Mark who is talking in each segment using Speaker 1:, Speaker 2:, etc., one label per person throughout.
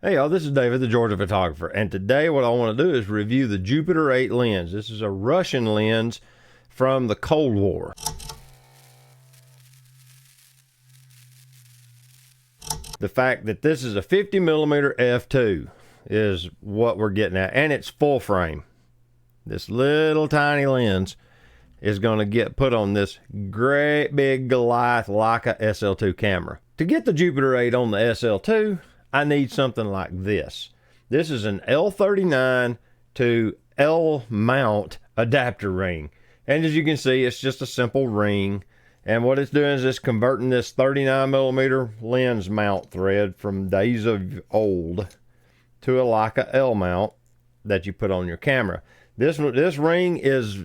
Speaker 1: Hey y'all, this is David, the Georgia photographer, and today what I want to do is review the Jupiter 8 lens. This is a Russian lens from the Cold War. The fact that this is a 50mm f2 is what we're getting at, and it's full frame. This little tiny lens is going to get put on this great big Goliath Leica SL2 camera. To get the Jupiter 8 on the SL2, I need something like this. This is an L39 to L mount adapter ring. And as you can see, it's just a simple ring. And what it's doing is it's converting this 39mm lens mount thread from days of old to a Leica L mount that you put on your camera. This ring is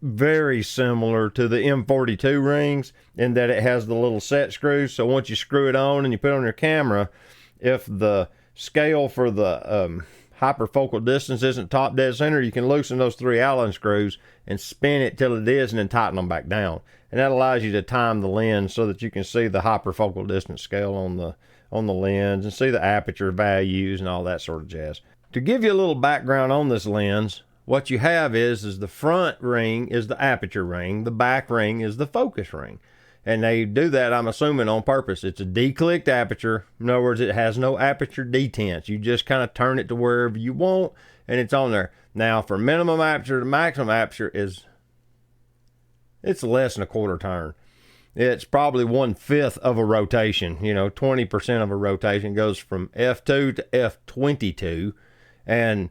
Speaker 1: very similar to the M42 rings in that it has the little set screws. So once you screw it on and you put it on your camera, if the scale for the hyperfocal distance isn't top dead center, you can loosen those 3 Allen screws and spin it till it is and then tighten them back down. And that allows you to time the lens so that you can see the hyperfocal distance scale on the lens and see the aperture values and all that sort of jazz. To give you a little background on this lens, what you have is the front ring is the aperture ring, the back ring is the focus ring. And they do that, I'm assuming, on purpose. It's a declicked aperture. In other words, it has no aperture detents. You just kind of turn it to wherever you want, and it's on there. Now, for minimum aperture to maximum aperture it's less than a quarter turn. It's probably 1/5 of a rotation. 20% of a rotation goes from F2 to F22, and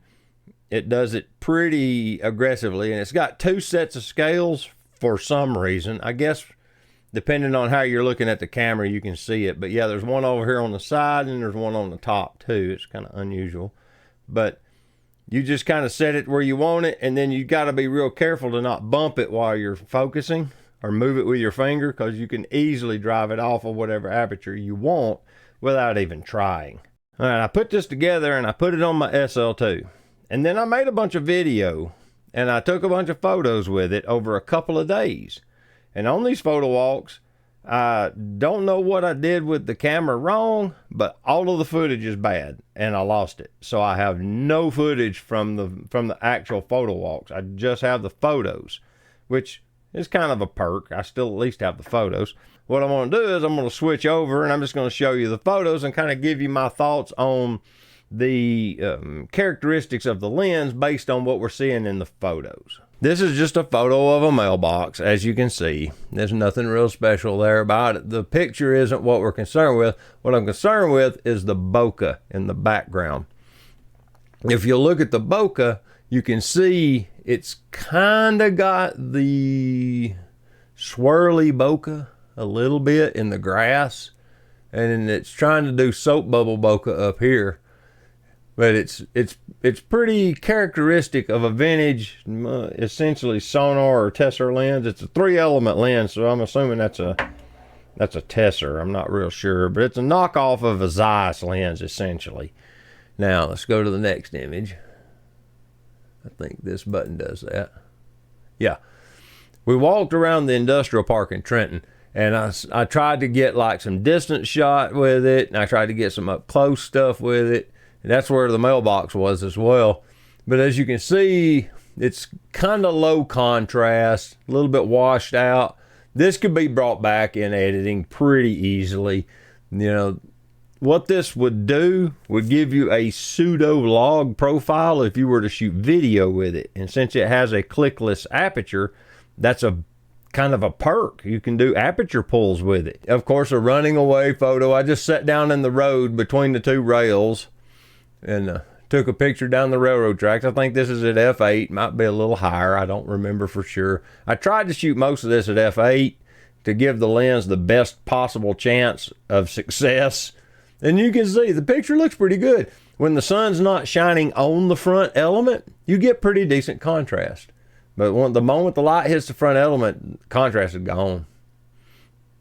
Speaker 1: it does it pretty aggressively. And it's got 2 sets of scales for some reason. I guess depending on how you're looking at the camera, you can see it. But yeah, there's one over here on the side and there's one on the top too. It's kind of unusual. But you just kind of set it where you want it, and then you got to be real careful to not bump it while you're focusing or move it with your finger, because you can easily drive it off of whatever aperture you want without even trying. All right, I put this together and I put it on my SL2. And then I made a bunch of video and I took a bunch of photos with it over a couple of days. And on these photo walks, I don't know what I did with the camera wrong, but all of the footage is bad and I lost it. So I have no footage from the actual photo walks. I just have the photos, which is kind of a perk. I still at least have the photos. What I'm going to do is I'm going to switch over and I'm just going to show you the photos and kind of give you my thoughts on the characteristics of the lens based on what we're seeing in the photos. This is just a photo of a mailbox, as you can see. There's nothing real special there about it. The picture isn't what we're concerned with. What I'm concerned with is the bokeh in the background. If you look at the bokeh, you can see it's kind of got the swirly bokeh a little bit in the grass, and it's trying to do soap bubble bokeh up here. But it's pretty characteristic of a vintage, essentially sonar or tessar lens. It's a 3-element lens, so I'm assuming that's a tessar. I'm not real sure, but it's a knockoff of a Zeiss lens, essentially. Now let's go to the next image. I think this button does that. Yeah, we walked around the industrial park in Trenton, and I tried to get like some distance shot with it, and I tried to get some up close stuff with it. And that's where the mailbox was as well. But as you can see, it's kind of low contrast, a little bit washed out. This could be brought back in editing pretty easily. What this would do would give you a pseudo log profile if you were to shoot video with it. And since it has a clickless aperture, that's a kind of a perk. You can do aperture pulls with it. Of course, a running away photo. I just sat down in the road between the 2 rails and took a picture down the railroad tracks. I think this is at f8, might be a little higher, I don't remember for sure. I tried to shoot most of this at f8 to give the lens the best possible chance of success. And you can see the picture looks pretty good. When the sun's not shining on the front element, you get pretty decent contrast. But the moment the light hits the front element, contrast is gone.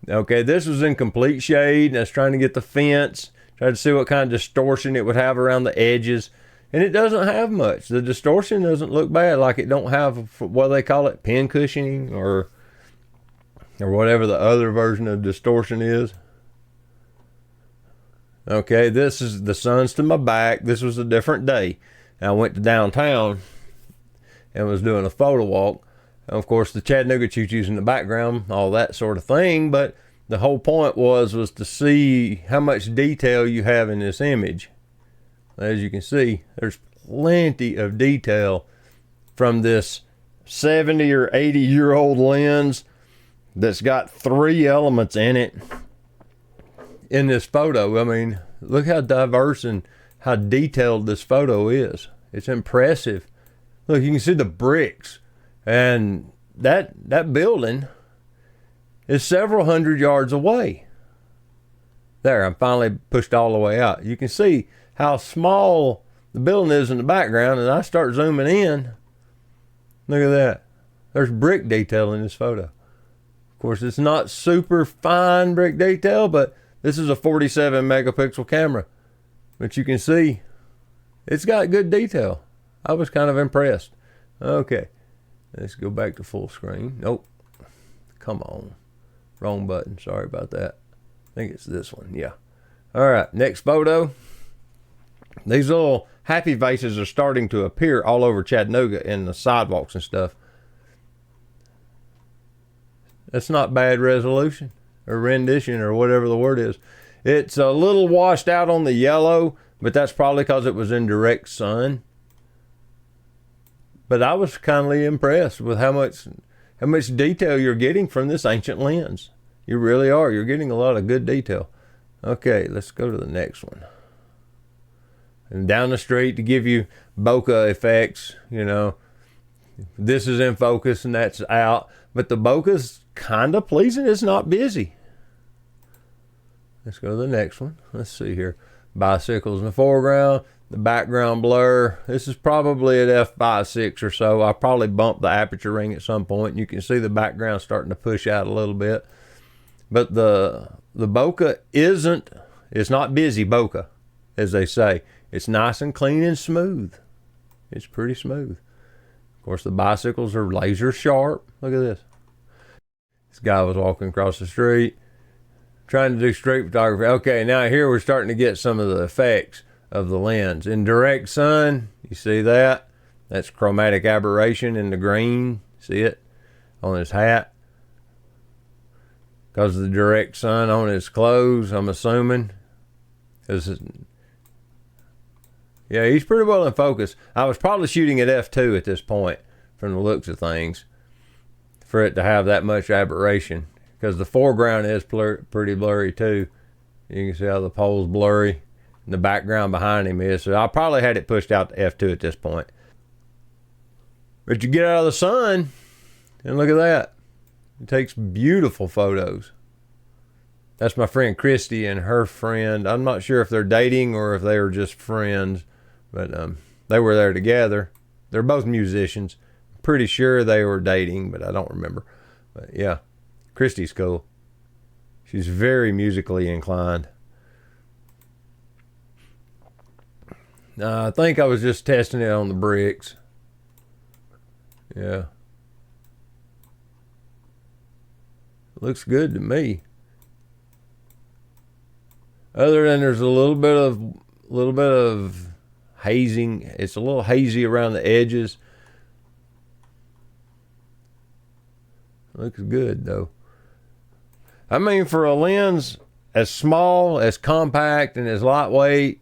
Speaker 1: Okay, this was in complete shade, and I was trying to get the fence. Tried to see what kind of distortion it would have around the edges, and it doesn't have much. The distortion doesn't look bad, like it don't have what they call it, pin cushioning or whatever the other version of distortion is. Okay, this is the sun's to my back. This was a different day. And I went to downtown and was doing a photo walk. And of course, the Chattanooga choo-choos in the background, all that sort of thing. But the whole point was to see how much detail you have in this image. As you can see, there's plenty of detail from this 70 or 80-year-old lens that's got 3 elements in it in this photo. I mean, look how diverse and how detailed this photo is. It's impressive. Look, you can see the bricks, and that building is several hundred yards away. There, I'm finally pushed all the way out. You can see how small the building is in the background, and I start zooming in. Look at that. There's brick detail in this photo. Of course, it's not super fine brick detail, but this is a 47 megapixel camera. But you can see it's got good detail. I was kind of impressed. Okay, let's go back to full screen. Nope. Come on. Wrong button. Sorry about that. I think it's this one. Yeah. All right, next photo. These little happy faces are starting to appear all over Chattanooga in the sidewalks and stuff. That's not bad resolution or rendition or whatever the word is. It's a little washed out on the yellow, but that's probably because it was in direct sun. But I was kindly impressed with how much detail you're getting from this ancient lens. You really are. You're getting a lot of good detail. Okay, let's go to the next one. And down the street to give you bokeh effects, you know. This is in focus and that's out. But the bokeh's kind of pleasing. It's not busy. Let's go to the next one. Let's see here. Bicycles in the foreground. The background blur. This is probably at f5.6 or so. I probably bumped the aperture ring at some point. You can see the background starting to push out a little bit. But the bokeh it's not busy bokeh, as they say. It's nice and clean and smooth. It's pretty smooth. Of course, the bicycles are laser sharp. Look at this. This guy was walking across the street, trying to do street photography. Okay, now here we're starting to get some of the effects of the lens. In direct sun, you see that? That's chromatic aberration in the green. See it on his hat? Because of the direct sun on his clothes, I'm assuming. Yeah, he's pretty well in focus. I was probably shooting at f2 at this point, from the looks of things, for it to have that much aberration. Because the foreground is pretty blurry too. You can see how the pole's blurry, and the background behind him is. So I probably had it pushed out to f2 at this point. But you get out of the sun, and look at that. It takes beautiful photos. That's my friend Christy and her friend. I'm not sure if they're dating or if they were just friends, but they were there together. They're both musicians. Pretty sure they were dating, but I don't remember. But yeah, Christy's cool. She's very musically inclined. I think I was just testing it on the bricks. Yeah. Looks good to me. Other than there's a little bit of hazing. It's a little hazy around the edges. Looks good though. I mean, for a lens as small, as compact, and as lightweight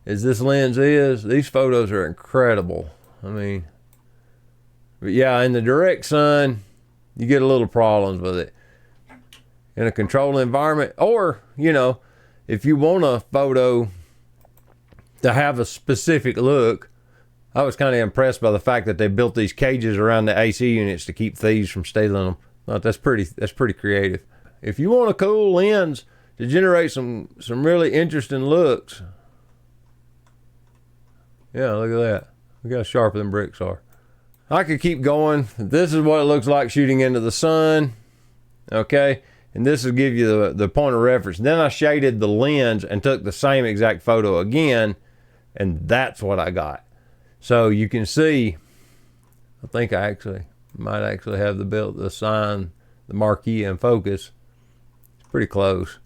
Speaker 1: as this lens is, these photos are incredible. I mean, but yeah, in the direct sun, you get a little problems with it. In a controlled environment, or, you know, if you want a photo to have a specific look, I was kind of impressed by the fact that they built these cages around the AC units to keep thieves from stealing them. Thought that's pretty creative. If you want a cool lens to generate some really interesting looks, yeah, look at that. Look how sharp them bricks are. I could keep going. This is what it looks like shooting into the sun. Okay. And this will give you the point of reference. Then I shaded the lens and took the same exact photo again, and that's what I got. So you can see, I think I might actually have the sign, the marquee in focus. It's pretty close.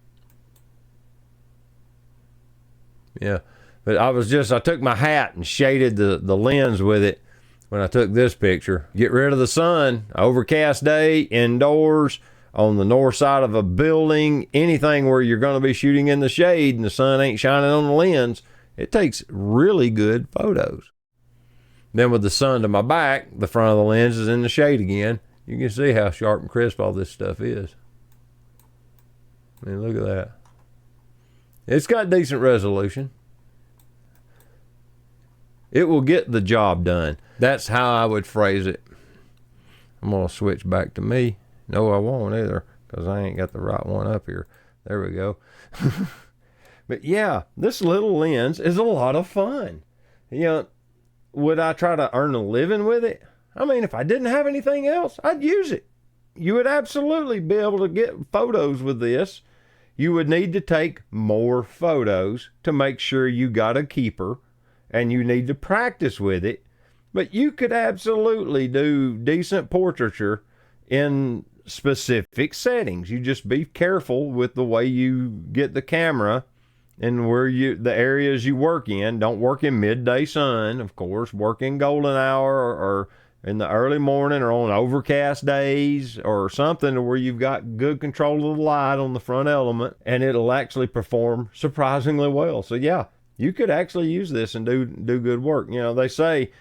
Speaker 1: Yeah. But I took my hat and shaded the lens with it when I took this picture. Get rid of the sun, overcast day, indoors, on the north side of a building, anything where you're going to be shooting in the shade and the sun ain't shining on the lens. It takes really good photos. Then with the sun to my back, the front of the lens is in the shade again. You can see how sharp and crisp all this stuff is. I mean, look at that. It's got decent resolution. It will get the job done. That's how I would phrase it. I'm going to switch back to me. No, I won't either, because I ain't got the right one up here. There we go. But yeah, this little lens is a lot of fun. You know, would I try to earn a living with it? I mean, if I didn't have anything else, I'd use it. You would absolutely be able to get photos with this. You would need to take more photos to make sure you got a keeper, and you need to practice with it. But you could absolutely do decent portraiture in specific settings. You just be careful with the way you get the camera and the areas you work in. Don't work in midday sun, of course. Work in golden hour or in the early morning or on overcast days or something where you've got good control of the light on the front element, and it'll actually perform surprisingly well. So yeah, you could actually use this and do good work. You know, they say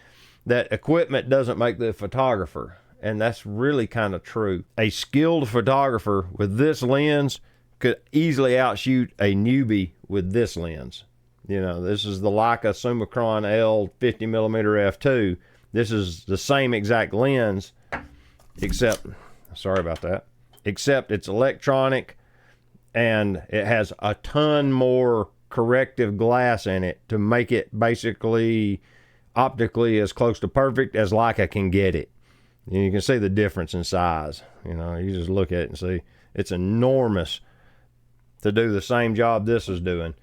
Speaker 1: that equipment doesn't make the photographer, and that's really kind of true. A skilled photographer with this lens could easily outshoot a newbie with this lens. You know, this is the Leica Summicron L 50mm f2. This is the same exact lens, except, sorry about that, except it's electronic and it has a ton more corrective glass in it to make it basically optically as close to perfect as Leica can get it. And you can see the difference in size. You know, you just look at it and see it's enormous to do the same job this is doing.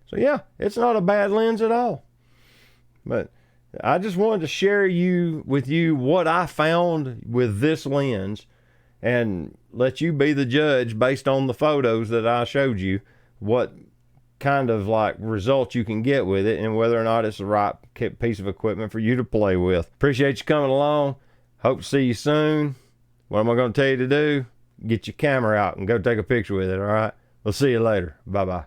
Speaker 1: So yeah, it's not a bad lens at all. But I just wanted to share with you what I found with this lens and let you be the judge based on the photos that I showed you, what kind of like results you can get with it and whether or not it's the right piece of equipment for you to play with. Appreciate you coming along. Hope to see you soon. What am I going to tell you to do? Get your camera out and go take a picture with it, all right? We'll see you later. Bye-bye.